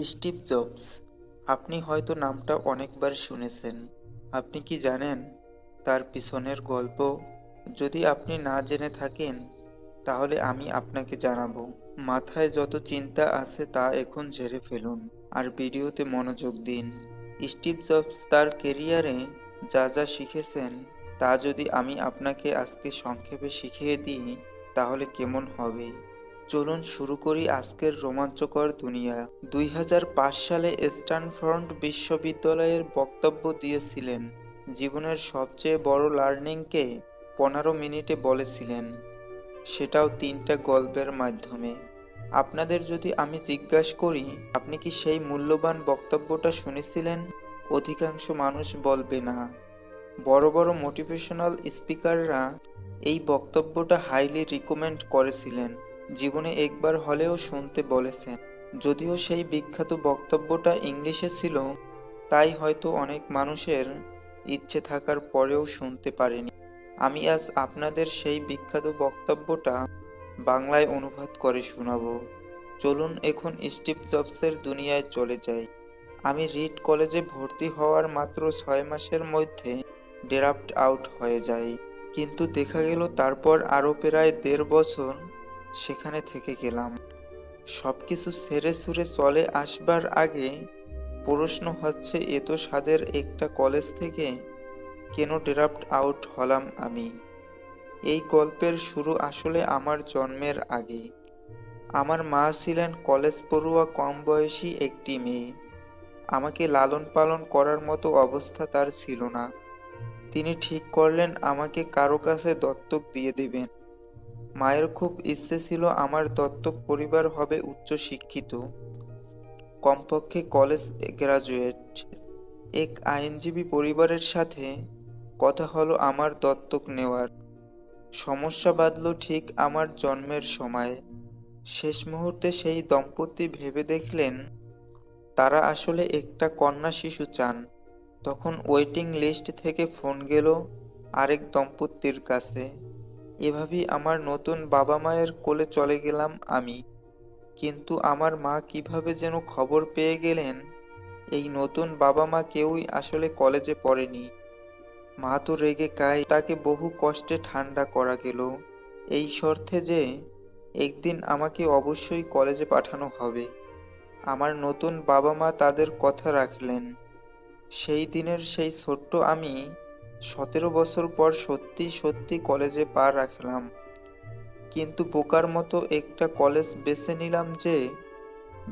Steve jobs. আপনি হয়তো নামটা অনেকবার শুনেছেন। আপনি কি জানেন তার পিছনের গল্প? যদি আপনি না জেনে থাকেন, তাহলে আমি আপনাকে জানাবো। মাথায় যত চিন্তা আছে তা এখন ঝেড়ে ফেলুন আর ভিডিওতে মনোযোগ দিন। স্টিভ জবস তার কেরিয়ারে যা যা শিখেছেন তা যদি আমি আপনাকে আজকে সংক্ষেপে শিখিয়ে দিই, তাহলে কেমন হবে? চলুন শুরু করি আজকের রোমাঞ্চকর দুনিয়া। ২০০৫ সালে স্ট্যানফোর্ড বিশ্ববিদ্যালয়ের বক্তব্য দিয়েছিলেন। জীবনের সবচেয়ে বড় লার্নিংকে ১৫ মিনিটে বলেছিলেন, সেটাও ৩টা গল্পের মাধ্যমে। আপনাদের যদি আমি জিজ্ঞাসা করি, আপনি কি সেই মূল্যবান বক্তব্যটা শুনেছিলেন? অধিকাংশ মানুষ বলবে না। বড় বড় মোটিভেশনাল স্পিকাররা এই বক্তব্যটা হাইলি রিকমেন্ড করেছিলেন, জীবনে একবার হলেও শুনতে বলেছেন। যদিও সেই বিখ্যাত বক্তব্যটা ইংলিশে ছিল, তাই হয়তো অনেক মানুষের ইচ্ছে থাকার পরেও শুনতে পারেনি। আমি আজ আপনাদের সেই বিখ্যাত বক্তব্যটা বাংলায় অনুবাদ করে শোনাবো। চলুন এখন স্টিভ জবসের দুনিয়ায় চলে যাই। আমি রিড কলেজে ভর্তি হওয়ার মাত্র ৬ মাসের মধ্যে ড্রপড আউট হয়ে যাই। কিন্তু দেখা গেল তারপর আরও প্রায় ১.৫ বছর সেখানে থেকে গেলাম। সবকিছু ছেড়ে ছুড়ে চলে আসবার আগে প্রশ্ন হচ্ছে, এত স্বাদের একটা কলেজ থেকে কেন ড্রপড আউট হলাম আমি? এই গল্পের শুরু আসলে আমার জন্মের আগে। আমার মা ছিলেন কলেজ পড়ুয়া কম বয়সী একটি মেয়ে। আমাকে লালন পালন করার মতো অবস্থা তার ছিল না। তিনি ঠিক করলেন আমাকে কারো কাছে দত্তক দিয়ে দেবেন। মায়ের খুব ইচ্ছে ছিল আমার দত্তক পরিবার হবে উচ্চশিক্ষিত, কমপক্ষে কলেজ গ্রাজুয়েট। এক আইনজীবী পরিবারের সাথে কথা হলো আমার দত্তক নেওয়ার। সমস্যা বাঁধল ঠিক আমার জন্মের সময়। শেষ মুহূর্তে সেই দম্পতি ভেবে দেখলেন তারা আসলে একটা কন্যা শিশু চান। তখন ওয়েটিং লিস্ট থেকে ফোন গেল আরেক দম্পতির কাছে। এভাবেই আমার নতুন বাবা মায়ের কোলে চলে গেলাম আমি। কিন্তু আমার মা কিভাবে যেন খবর পেয়ে গেলেন এই নতুন বাবা মা কেউই আসলে কলেজে পড়েনি। মা তো রেগে কায়, তাকে বহু কষ্টে ঠান্ডা করা গেল এই শর্তে যে একদিন আমাকে অবশ্যই কলেজে পাঠানো হবে। আমার নতুন বাবা মা তাদের কথা রাখলেন। সেই দিনের সেই ছোট্ট আমি ১৭ বছর পর সত্যি সত্যি কলেজে পা রাখলাম। কিন্তু বোকার মতো একটা কলেজ বেছে নিলাম যে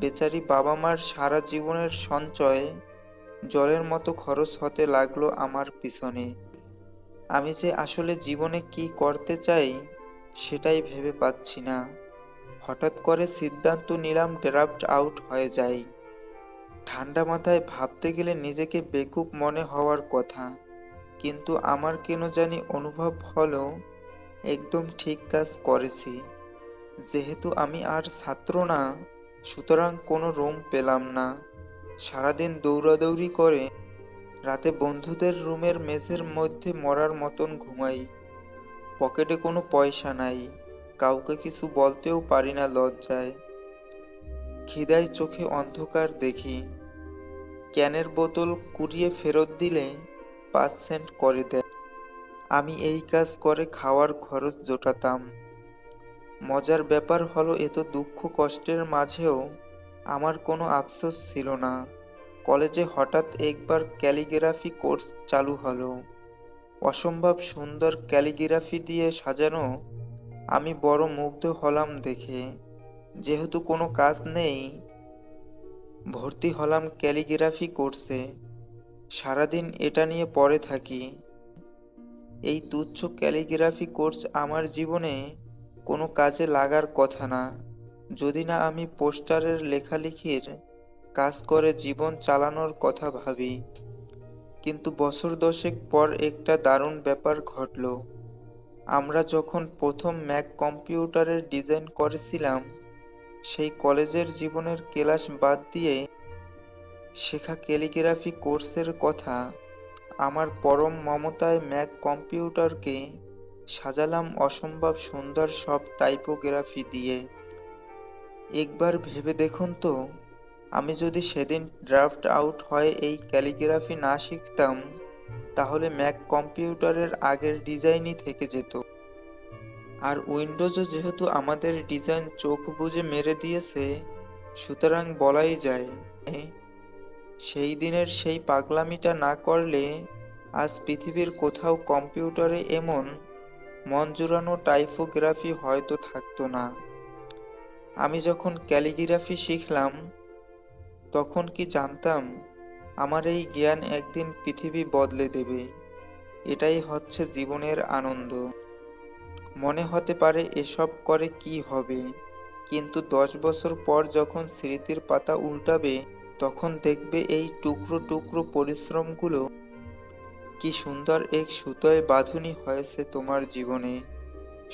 বেচারি বাবা মার সারা জীবনের সঞ্চয় জলের মতো খরচ হতে লাগলো আমার পিছনে। আমি যে আসলে জীবনে কি করতে চাই সেটাই ভেবে পাচ্ছি না। হঠাৎ করে সিদ্ধান্ত নিলাম ড্রাফট আউট হয়ে যাই। ঠান্ডা মাথায় ভাবতে গেলে নিজেকে বেকুব মনে হওয়ার কথা, কিন্তু আমার কেন জানি অনুভব হলো একদম ঠিক কাজ করেছি। যেহেতু আমি আর ছাত্র না, সুতরাং কোনো রুম পেলাম না। সারাদিন দৌড়াদৌড়ি করে রাতে বন্ধুদের রুমের মেঝের মধ্যে মরার মতন ঘুমাই। পকেটে কোনো পয়সা নাই, কাউকে কিছু বলতেও পারি না লজ্জায়। খিদায় চোখে অন্ধকার দেখি। ক্যানের বোতল কুড়িয়ে ফেরত দিলে ৫ সেন্ট করে দেয়। আমি এই কাজ করে খাওয়ার খরচ জোটাতাম। মজার ব্যাপার হলো এত দুঃখ কষ্টের মাঝেও আমার কোনো আফসোস ছিল না। কলেজে হঠাৎ একবার ক্যালিগ্রাফি কোর্স চালু হলো। অসম্ভব সুন্দর ক্যালিগ্রাফি দিয়ে সাজানো। আমি বড় মুগ্ধ হলাম দেখে। যেহেতু কোনো কাজ নেই, ভর্তি হলাম ক্যালিগ্রাফি কোর্সে। সারাদিন এটা নিয়ে পড়ে থাকি। এই তুচ্ছ ক্যালিগ্রাফি কোর্স আমার জীবনে কোনো কাজে লাগার কথা না, যদি না আমি পোস্টারের লেখালেখির কাজ করে জীবন চালানোর কথা ভাবি। কিন্তু বছর ১০ পর একটা দারুণ ব্যাপার ঘটল। আমরা যখন প্রথম ম্যাক কম্পিউটারের ডিজাইন করেছিলাম, সেই কলেজের জীবনের ক্লাস বাদ দিয়ে শেখা ক্যালিগ্রাফি কোর্সের কথা আমার পরম মমতায় ম্যাক কম্পিউটারকে সাজালাম অসম্ভব সুন্দর সব টাইপোগ্রাফি দিয়ে। একবার ভেবে দেখুন তো, আমি যদি সেদিন ড্রাফট আউট হয়ে এই ক্যালিগ্রাফি না শিখতাম, তাহলে ম্যাক কম্পিউটারের আগের ডিজাইনই থেকে যেত। আর উইন্ডোজও যেহেতু আমাদের ডিজাইন চোখ বুজে মেরে দিয়েছে, সুতরাং বলাই যায় সেই দিনের সেই পাগলামিটা না করলে আজ পৃথিবীর কোথাও কম্পিউটারে এমন মন জুড়ানো টাইপোগ্রাফি হয়তো থাকতো না। আমি যখন ক্যালিগ্রাফি শিখলাম, তখন কি জানতাম আমার এই জ্ঞান একদিন পৃথিবী বদলে দেবে। এটাই হচ্ছে জীবনের আনন্দ। মনে হতে পারে এসব করে কি হবে, কিন্তু 10 বছর পর যখন স্মৃতির পাতা উল্টাবে, তখন দেখবে এই টুকরো টুকরো পরিশ্রমগুলো কি সুন্দর এক সুতোয় বাঁধুনি হয়েছে তোমার জীবনে।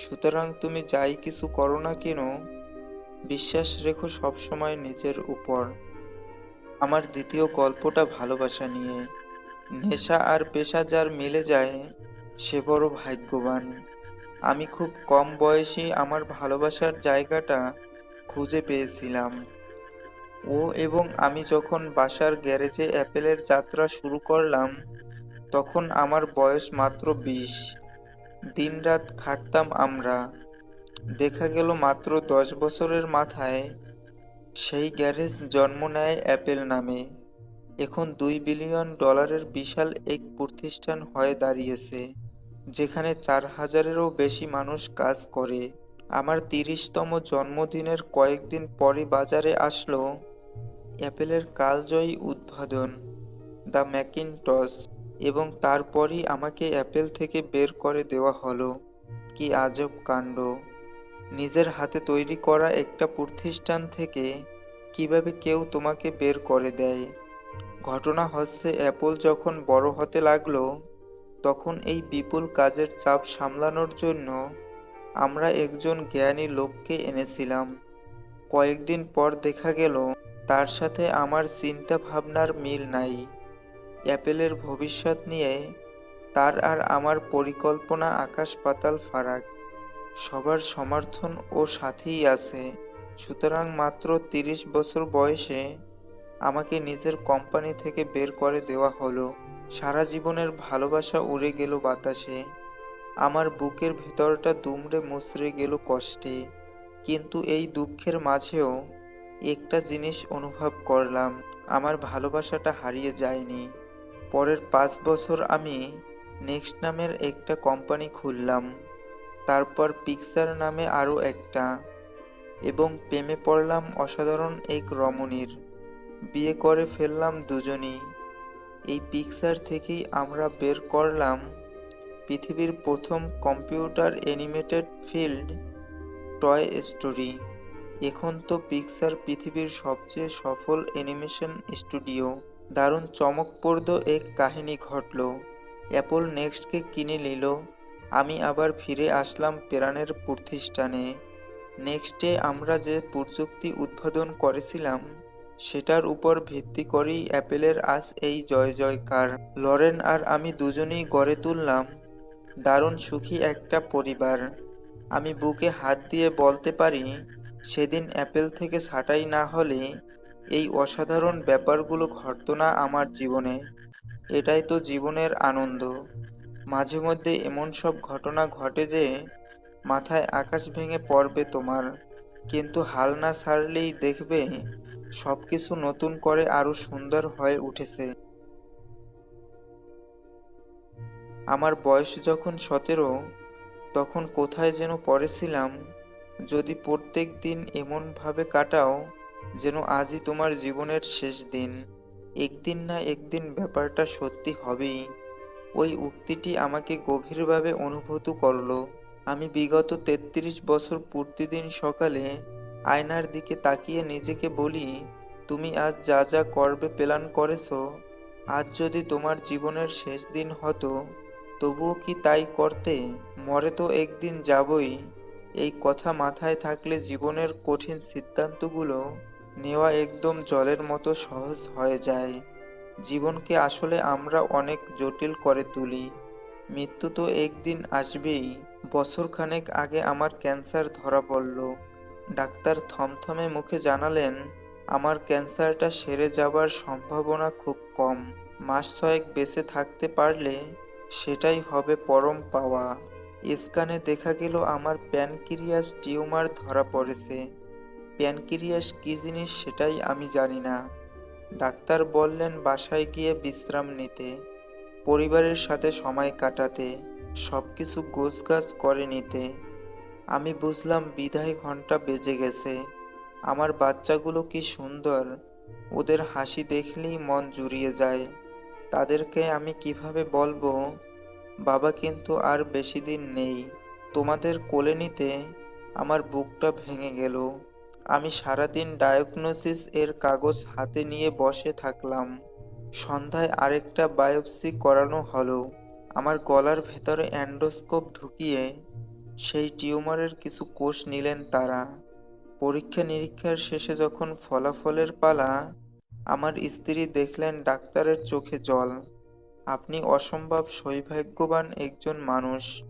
সুতরাং তুমি যাই কিছু করো না কেন, বিশ্বাস রেখো সবসময় নিজের উপর। আমার দ্বিতীয় গল্পটা ভালোবাসা নিয়ে। নেশা আর পেশা যার মিলে যায় সে বড় ভাগ্যবান। আমি খুব কম বয়সে আমার ভালোবাসার জায়গাটা খুঁজে পেয়েছিলাম। ও এবং আমি যখন বাসার গ্যারেজে অ্যাপেলের যাত্রা শুরু করলাম, তখন আমার বয়স মাত্র 20। দিনরাত খাটতাম আমরা। দেখা গেল মাত্র 10 বছরের মাথায় সেই গ্যারেজ জন্ম নেয় অ্যাপেল নামে। এখন $2 বিলিয়ন বিশাল এক প্রতিষ্ঠান হয়ে দাঁড়িয়েছে, যেখানে 4,000-এরও বেশি মানুষ কাজ করে। আমার 30তম জন্মদিনের কয়েকদিন পরে বাজারে আসলো অ্যাপেলের কালজয়ী উদ্ভাবন, দ্য ম্যাকিনটশ, এবং তারপরই আমাকে অ্যাপেল থেকে বের করে দেওয়া হলো। কি আজব কাণ্ড! নিজের হাতে তৈরি করা একটা প্রতিষ্ঠান থেকে কিভাবে কেউ তোমাকে বের করে দেয়। ঘটনা হচ্ছে, অ্যাপল যখন বড় হতে লাগলো, তখন এই বিপুল কাজের চাপ সামলানোর জন্য আমরা একজন জ্ঞানী লোককে এনেছিলাম। কয়েকদিন পর দেখা গেল তার সাথে আমার চিন্তা ভাবনার মিল নাই। অ্যাপেলের ভবিষ্যৎ নিয়ে তার আর আমার পরিকল্পনা আকাশ পাতাল ফারাক। সবার সমর্থন ও সাথেই আছে, সুতরাং মাত্র 30 বছর বয়সে আমাকে নিজের কোম্পানি থেকে বের করে দেওয়া হলো। সারা জীবনের ভালোবাসা উড়ে গেল বাতাসে। আমার বুকের ভেতরটা দুমড়ে মুচড়ে গেল কষ্টে। কিন্তু এই দুঃখের মাঝেও একটা জিনিস অনুভব করলাম, আমার ভালোবাসাটা হারিয়ে যায়নি। পরের 5 বছর আমি নেক্সট নামের একটা কোম্পানি খুললাম, তারপর পিকচার নামে আরও একটা, এবং প্রেমে পড়লাম অসাধারণ এক রমণীর। বিয়ে করে ফেললাম দুজনই। এই পিকচার থেকেই আমরা বের করলাম পৃথিবীর প্রথম computer animated film toy story. এখন তো পিকচার পৃথিবীর সবচেয়ে সফল অ্যানিমেশন স্টুডিও। দারুণ চমকপ্রদ এক কাহিনী ঘটল। অ্যাপল নেক্সটকে কিনে নিল। আমি আবার ফিরে আসলাম প্রাণের প্রতিষ্ঠানে। নেক্সটে আমরা যে প্রযুক্তি উদ্ভাবন করেছিলাম, সেটার উপর ভিত্তি করেই অ্যাপেলের আজ এই জয় জয়কার। লরেন আর আমি দুজনেই গড়ে তুললাম দারুণ সুখী একটা পরিবার। আমি বুকে হাত দিয়ে বলতে পারি, সেদিন অ্যাপেল থেকে ছাঁটাই না হলে এই অসাধারণ ব্যাপারগুলো ঘটতো না আমার জীবনে। এটাই তো জীবনের আনন্দ। মাঝে মধ্যে এমন সব ঘটনা ঘটে যে মাথায় আকাশ ভেঙে পড়বে তোমার, কিন্তু হাল না ছাড়লেই দেখবে সবকিছু নতুন করে আরো সুন্দর হয়ে উঠেছে। আমার বয়স যখন 17, তখন কোথায় যেন পড়েছিলাম, যদি প্রত্যেক দিন এমনভাবে কাটাও যেন আজই তোমার জীবনের শেষ দিন, একদিন না একদিন ব্যাপারটা সত্যি হবেই। ওই উক্তিটি আমাকে গভীরভাবে অনুভূত করলো। আমি বিগত 33 বছর প্রতিদিন সকালে আয়নার দিকে তাকিয়ে নিজেকে বলি, তুমি আজ যা যা করবে প্ল্যান করেছো, আজ যদি তোমার জীবনের শেষ দিন হতো, তবুও কি তাই করতে? মরে তো একদিন যাবই। এই কথা মাথায় থাকলে জীবনের কঠিন সিদ্ধান্তগুলো নেওয়া একদম জলের মতো সহজ হয়ে যায়। জীবনকে আসলে আমরা অনেক জটিল করে তুলি। মৃত্যু তো একদিন আসবেই। বছরখানেক আগে আমার ক্যান্সার ধরা পড়ল। ডাক্তার থমথমে মুখে জানালেন, আমার ক্যান্সারটা সেরে যাবার সম্ভাবনা খুব কম। মাস 6 বেঁচে থাকতে পারলে সেটাই হবে পরম পাওয়া। স্ক্যানে দেখা গেল আমার প্যানক্রিয়াস টিউমার ধরা পড়েছে। প্যানক্রিয়াস কী জিনিস সেটাই আমি জানি না। ডাক্তার বললেন বাসায় গিয়ে বিশ্রাম নিতে, পরিবারের সাথে সময় কাটাতে, সবকিছু গোছগাছ করে নিতে। আমি বুঝলাম বিদায় ঘন্টা বেজে গেছে। আমার বাচ্চাগুলো কি সুন্দর, ওদের হাসি দেখলেই মন জুড়িয়ে যায়। তাদেরকে আমি কিভাবে বলবো, বাবা কিন্তু আর বেশি দিন নেই। তোমাদের কোলে নিতে আমার বুকটা ভেঙে গেল। আমি সারাদিন ডায়াগনোসিস এর কাগজ হাতে নিয়ে বসে থাকলাম। সন্ধ্যায় আরেকটা বায়োপসি করানো হলো। আমার গলার ভেতরে এন্ডোস্কোপ ঢুকিয়ে সেই টিউমারের কিছু কোষ নিলেন তারা। পরীক্ষা নিরীক্ষার শেষে যখন ফলাফলের পালা, আমার স্ত্রী দেখলেন ডাক্তারের চোখে জল। আপনি অসম্ভব সৌভাগ্যবান একজন মানুষ।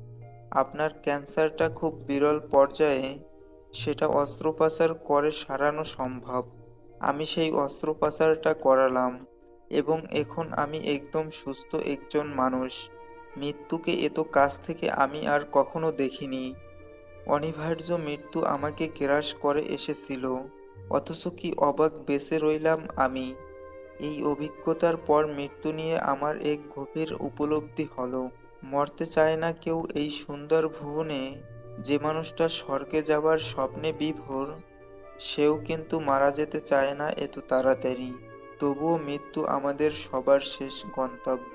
আপনার ক্যান্সারটা খুব বিরল পর্যায়ে, সেটা অস্ত্রোপচার করে সারানো সম্ভব। আমি সেই অস্ত্রোপচারটা করালাম এবং এখন আমি একদম সুস্থ একজন মানুষ। মৃত্যুকে এত কাছ থেকে আমি আর কখনো দেখিনি। অনিবার্য মৃত্যু আমাকে গ্রাস করে এসেছিল, অথচ কি অবাক বেঁচে রইলাম আমি। এই অভিজ্ঞতার পর মৃত্যু নিয়ে আমার এক গভীর উপলব্ধি হলো। মরতে চায় না কেউ এই সুন্দর ভুবনে। যে মানুষটা স্বর্গে যাবার স্বপ্নে বিভোর, সেও কিন্তু মারা যেতে চায় না এত তাড়াতাড়ি। তবুও মৃত্যু আমাদের সবার শেষ গন্তব্য।